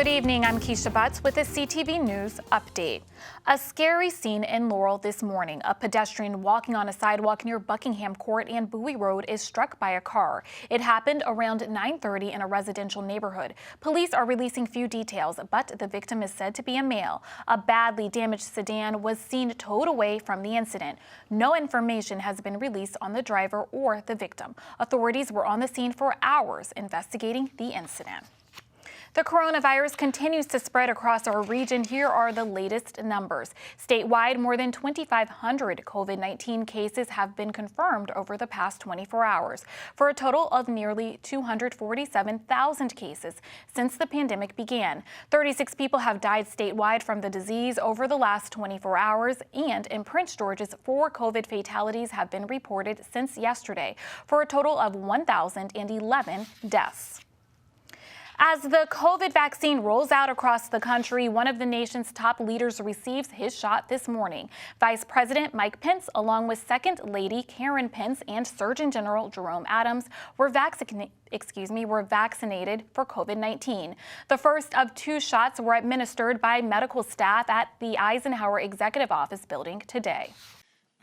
Good evening, I'm Keisha Butts with a CTV News update. A scary scene in Laurel this morning. A pedestrian walking on a sidewalk near Buckingham Court and Bowie Road is struck by a car. It happened around 9:30 in a residential neighborhood. Police are releasing few details, but the victim is said to be a male. A badly damaged sedan was seen towed away from the incident. No information has been released on the driver or the victim. Authorities were on the scene for hours investigating the incident. The coronavirus continues to spread across our region. Here are the latest numbers. Statewide, more than 2,500 COVID-19 cases have been confirmed over the past 24 hours, for a total of nearly 247,000 cases since the pandemic began. 36 people have died statewide from the disease over the last 24 hours, and in Prince George's, 4 COVID fatalities have been reported since yesterday, for a total of 1,011 deaths. As the COVID vaccine rolls out across the country, one of the nation's top leaders receives his shot this morning. Vice President Mike Pence, along with Second Lady Karen Pence and Surgeon General Jerome Adams, were vaccinated for COVID-19. The first of 2 shots were administered by medical staff at the Eisenhower Executive Office building today.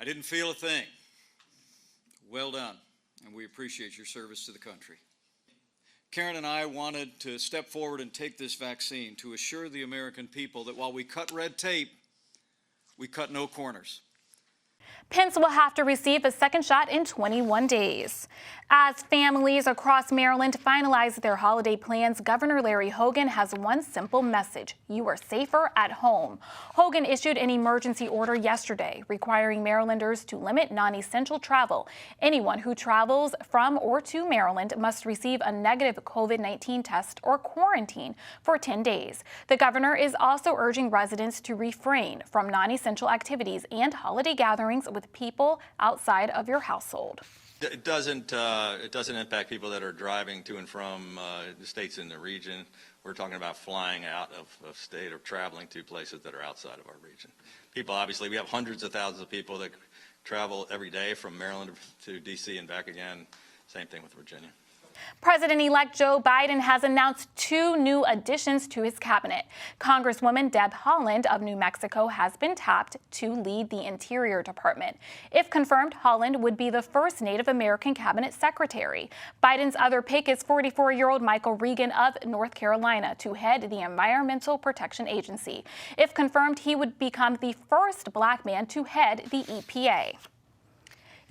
I didn't feel a thing. Well done, and we appreciate your service to the country. Karen and I wanted to step forward and take this vaccine to assure the American people that while we cut red tape, we cut no corners. Pence will have to receive a second shot in 21 days. As families across Maryland finalize their holiday plans, Governor Larry Hogan has one simple message: you are safer at home. Hogan issued an emergency order yesterday requiring Marylanders to limit non-essential travel. Anyone who travels from or to Maryland must receive a negative COVID-19 test or quarantine for 10 days. The governor is also urging residents to refrain from non-essential activities and holiday gatherings with people outside of your household. It doesn't impact people that are driving to and from the states in the region. We're talking about flying out of state or traveling to places that are outside of our region. People, obviously, we have hundreds of thousands of people that travel every day from Maryland to D.C. and back again. Same thing with Virginia. President-elect Joe Biden has announced 2 new additions to his cabinet. Congresswoman Deb Haaland of New Mexico has been tapped to lead the Interior Department. If confirmed, Haaland would be the first Native American cabinet secretary. Biden's other pick is 44-year-old Michael Regan of North Carolina to head the Environmental Protection Agency. If confirmed, he would become the first Black man to head the EPA.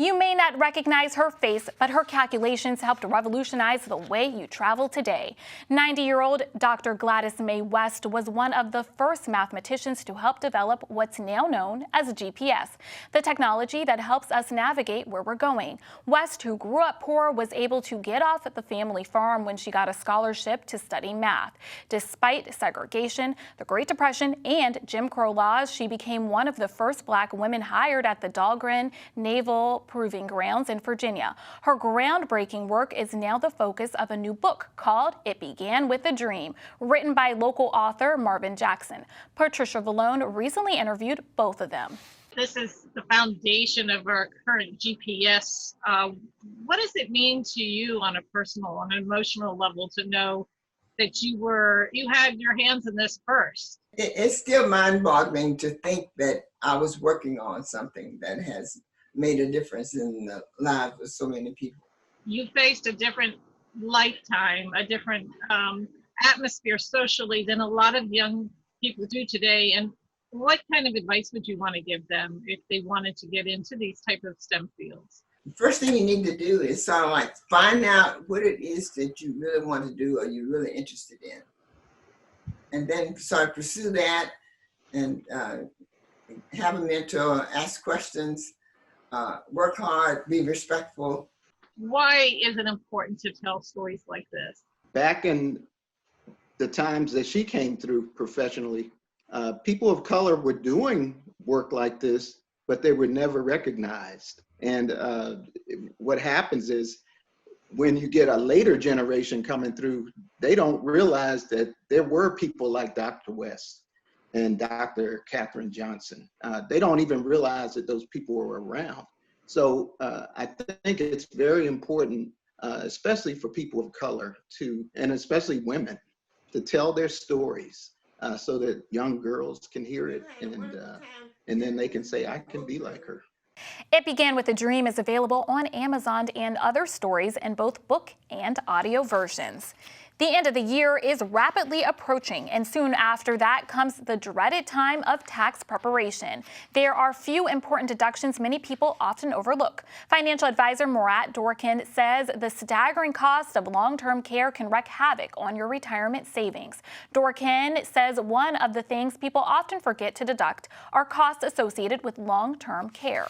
You may not recognize her face, but her calculations helped revolutionize the way you travel today. 90-year-old Dr. Gladys Mae West was one of the first mathematicians to help develop what's now known as GPS, the technology that helps us navigate where we're going. West, who grew up poor, was able to get off at the family farm when she got a scholarship to study math. Despite segregation, the Great Depression, and Jim Crow laws, she became one of the first Black women hired at the Dahlgren Naval Proving Grounds in Virginia. Her groundbreaking work is now the focus of a new book called It Began with a Dream, written by local author Marvin Jackson. Patricia Vallone recently interviewed both of them. This is the foundation of our current GPS. What does it mean to you on a personal and emotional level to know that you had your hands in this first? It's still mind-boggling to think that I was working on something that has made a difference in the lives of so many people. You faced a different lifetime, a different atmosphere socially than a lot of young people do today. And what kind of advice would you want to give them if they wanted to get into these type of STEM fields? The first thing you need to do is sort of like find out what it is that you really want to do or you're really interested in. And then sort of pursue that and have a mentor, ask questions, work hard, be respectful. Why is it important to tell stories like this? Back in the times that she came through professionally, people of color were doing work like this, but they were never recognized. And what happens is when you get a later generation coming through, they don't realize that there were people like Dr. West and Dr. Katherine Johnson. They don't even realize that those people were around. So I think it's very important, especially for people of color and especially women, to tell their stories so that young girls can hear it and then they can say, I can be like her. It Began with a Dream is available on Amazon and other stories in both book and audio versions. The end of the year is rapidly approaching, and soon after that comes the dreaded time of tax preparation. There are few important deductions many people often overlook. Financial advisor Murat Dorkin says the staggering cost of long-term care can wreak havoc on your retirement savings. Dorkin says one of the things people often forget to deduct are costs associated with long-term care.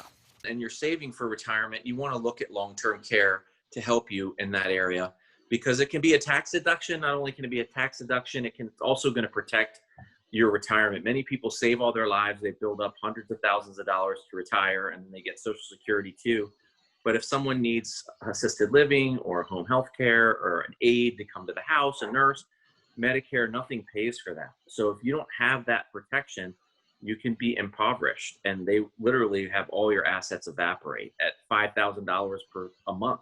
And you're saving for retirement, you want to look at long-term care to help you in that area, because it can be a tax deduction. Not only can it be a tax deduction, it can also going to protect your retirement. Many people save all their lives. They build up hundreds of thousands of dollars to retire, and they get Social Security too. But if someone needs assisted living or home health care or an aide to come to the house, a nurse, Medicare, nothing pays for that. So if you don't have that protection, you can be impoverished, and they literally have all your assets evaporate at $5,000 per a month,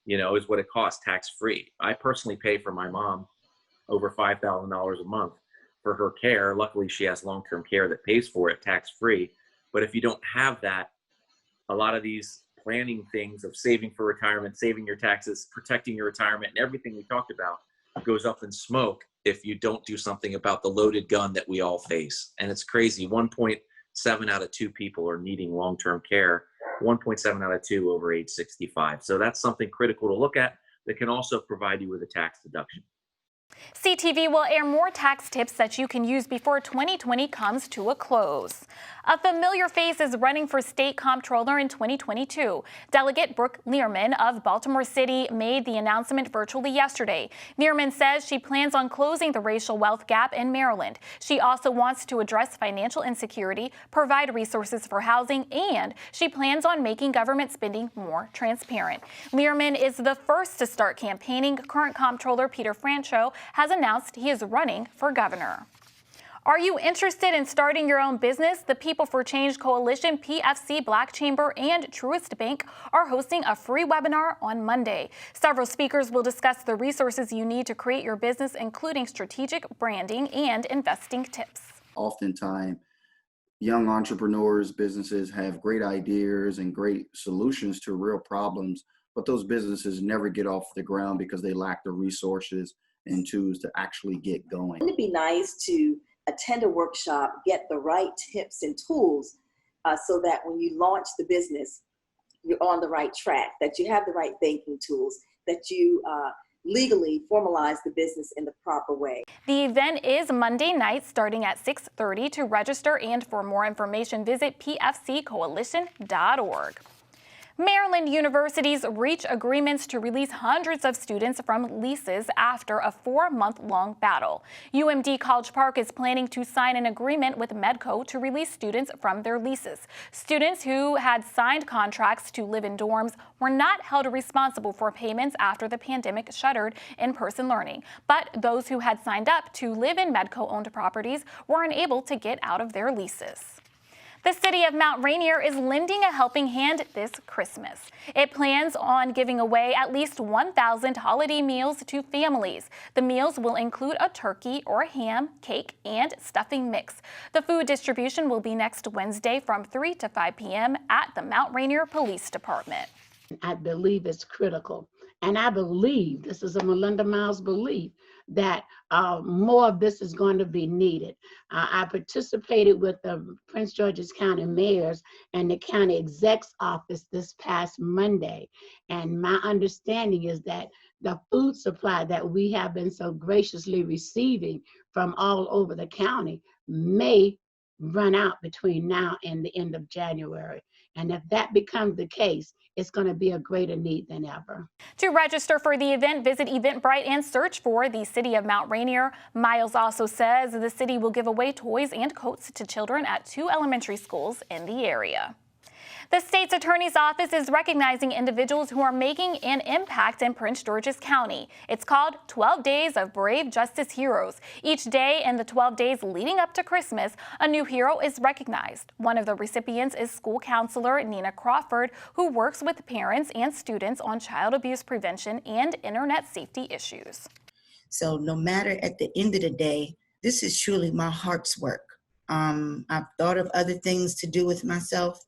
is what it costs tax-free. I personally pay for my mom over $5,000 a month for her care. Luckily, she has long-term care that pays for it tax-free. But if you don't have that, a lot of these planning things of saving for retirement, saving your taxes, protecting your retirement, and everything we talked about goes up in smoke if you don't do something about the loaded gun that we all face. And it's crazy. 1.7 out of 2 people are needing long-term care, 1.7 out of 2 over age 65. So that's something critical to look at that can also provide you with a tax deduction. CTV will air more tax tips that you can use before 2020 comes to a close. A familiar face is running for state comptroller in 2022. Delegate Brooke Learman of Baltimore City made the announcement virtually yesterday. Learman says she plans on closing the racial wealth gap in Maryland. She also wants to address financial insecurity, provide resources for housing, and she plans on making government spending more transparent. Learman is the first to start campaigning. Current comptroller Peter Francho has announced he is running for governor. Are you interested in starting your own business? The People for Change Coalition, PFC, Black Chamber, and Truist Bank are hosting a free webinar on Monday. Several speakers will discuss the resources you need to create your business, including strategic branding and investing tips. Oftentimes, young entrepreneurs, businesses have great ideas and great solutions to real problems, but those businesses never get off the ground because they lack the resources and tools to actually get going. Wouldn't it be nice to attend a workshop, get the right tips and tools so that when you launch the business, you're on the right track, that you have the right banking tools, that you legally formalize the business in the proper way. The event is Monday night starting at 6:30. To register and for more information, visit pfccoalition.org. Maryland universities reach agreements to release hundreds of students from leases after a 4-month-long battle. UMD College Park is planning to sign an agreement with Medco to release students from their leases. Students who had signed contracts to live in dorms were not held responsible for payments after the pandemic shuttered in-person learning. But those who had signed up to live in Medco-owned properties were unable to get out of their leases. The city of Mount Rainier is lending a helping hand this Christmas. It plans on giving away at least 1,000 holiday meals to families. The meals will include a turkey or ham, cake, and stuffing mix. The food distribution will be next Wednesday from 3 to 5 p.m. at the Mount Rainier Police Department. I believe it's critical. And I believe, this is a Melinda Miles belief, that more of this is going to be needed. I participated with the Prince George's County Mayors and the County Exec's Office this past Monday. And my understanding is that the food supply that we have been so graciously receiving from all over the county may run out between now and the end of January. And if that becomes the case, it's going to be a greater need than ever. To register for the event, visit Eventbrite and search for the City of Mount Rainier. Miles also says the city will give away toys and coats to children at 2 elementary schools in the area. The state's attorney's office is recognizing individuals who are making an impact in Prince George's County. It's called 12 Days of Brave Justice Heroes. Each day in the 12 days leading up to Christmas, a new hero is recognized. One of the recipients is school counselor Nina Crawford, who works with parents and students on child abuse prevention and internet safety issues. So no matter at the end of the day, this is truly my heart's work. I've thought of other things to do with myself.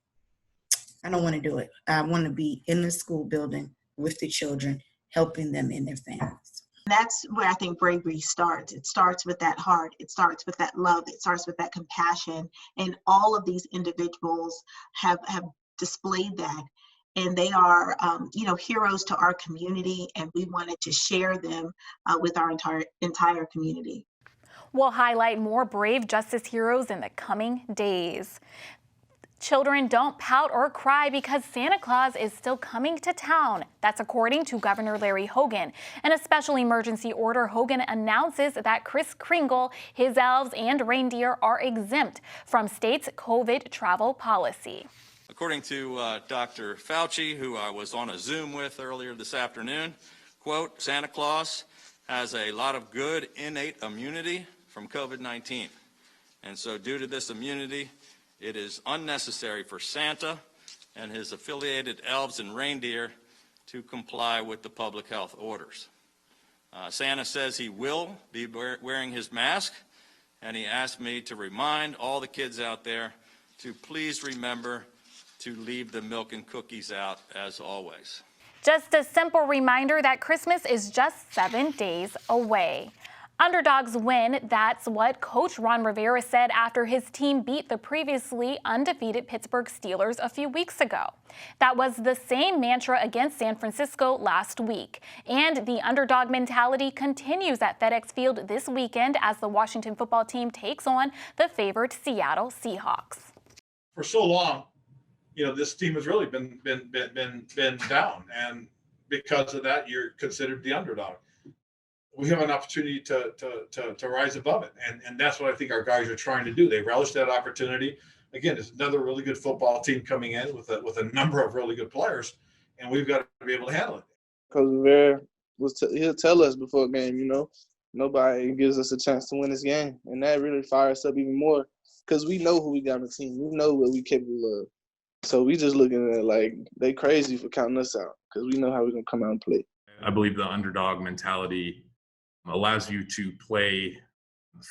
I don't want to do it. I want to be in the school building with the children, helping them and their families. That's where I think bravery starts. It starts with that heart. It starts with that love. It starts with that compassion. And all of these individuals have displayed that. And they are, heroes to our community. And we wanted to share them with our entire community. We'll highlight more brave justice heroes in the coming days. Children, don't pout or cry because Santa Claus is still coming to town. That's according to Governor Larry Hogan. In a special emergency order, Hogan announces that Kris Kringle, his elves, and reindeer are exempt from state's COVID travel policy. According to Dr. Fauci, who I was on a Zoom with earlier this afternoon, quote, Santa Claus has a lot of good innate immunity from COVID-19. And so due to this immunity, it is unnecessary for Santa and his affiliated elves and reindeer to comply with the public health orders. Santa says he will be wearing his mask, and he asked me to remind all the kids out there to please remember to leave the milk and cookies out as always. Just a simple reminder that Christmas is just 7 days away. Underdogs win. That's what Coach Ron Rivera said after his team beat the previously undefeated Pittsburgh Steelers a few weeks ago. That was the same mantra against San Francisco last week. And the underdog mentality continues at FedEx Field this weekend as the Washington football team takes on the favored Seattle Seahawks. For so long, this team has really been down, and because of that, you're considered the underdog. We have an opportunity to rise above it. And that's what I think our guys are trying to do. They relish that opportunity. Again, it's another really good football team coming in with a number of really good players, and we've got to be able to handle it. Coach Rivera, he'll tell us before a game, nobody gives us a chance to win this game. And that really fires us up even more because we know who we got on the team. We know what we're capable of. So we just looking at it like they crazy for counting us out because we know how we're going to come out and play. I believe the underdog mentality allows you to play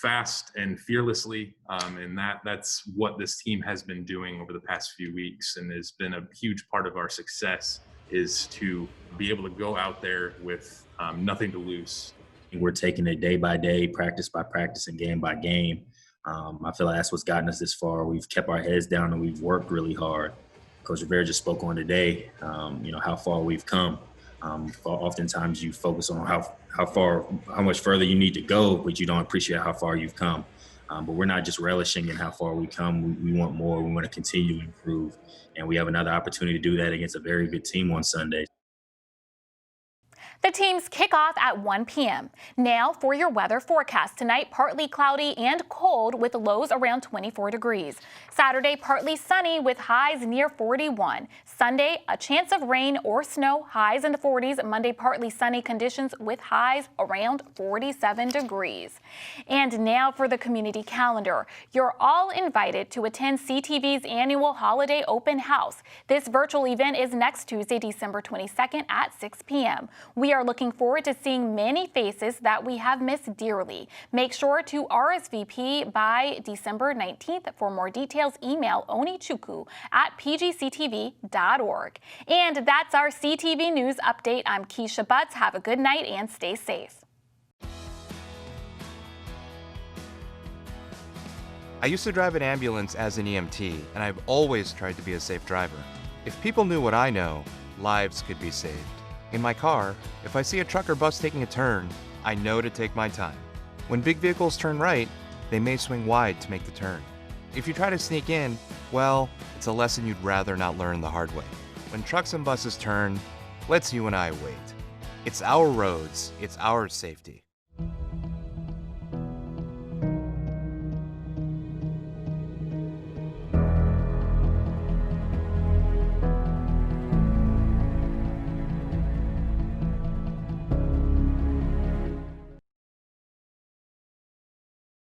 fast and fearlessly, and that's what this team has been doing over the past few weeks, and has been a huge part of our success is to be able to go out there with nothing to lose. We're taking it day by day, practice by practice, and game by game. I feel like that's what's gotten us this far. We've kept our heads down and we've worked really hard. Coach Rivera just spoke on today, how far we've come. Oftentimes you focus on how much further you need to go, but you don't appreciate how far you've come. But we're not just relishing in how far we come. We want more. We want to continue to improve. And we have another opportunity to do that against a very good team on Sunday. The teams kick off at 1 p.m. Now for your weather forecast. Tonight, partly cloudy and cold with lows around 24 degrees. Saturday, partly sunny with highs near 41. Sunday, a chance of rain or snow, highs in the 40s. Monday, partly sunny conditions with highs around 47 degrees. And now for the community calendar. You're all invited to attend CTV's annual holiday open house. This virtual event is next Tuesday, December 22nd at 6 p.m. We are looking forward to seeing many faces that we have missed dearly. Make sure to RSVP by December 19th. For more details, email onichuku@pgctv.org. And that's our CTV News Update. I'm Keisha Butts. Have a good night and stay safe. I used to drive an ambulance as an EMT, and I've always tried to be a safe driver. If people knew what I know, lives could be saved. In my car, if I see a truck or bus taking a turn, I know to take my time. When big vehicles turn right, they may swing wide to make the turn. If you try to sneak in, well, it's a lesson you'd rather not learn the hard way. When trucks and buses turn, let's you and I wait. It's our roads, it's our safety.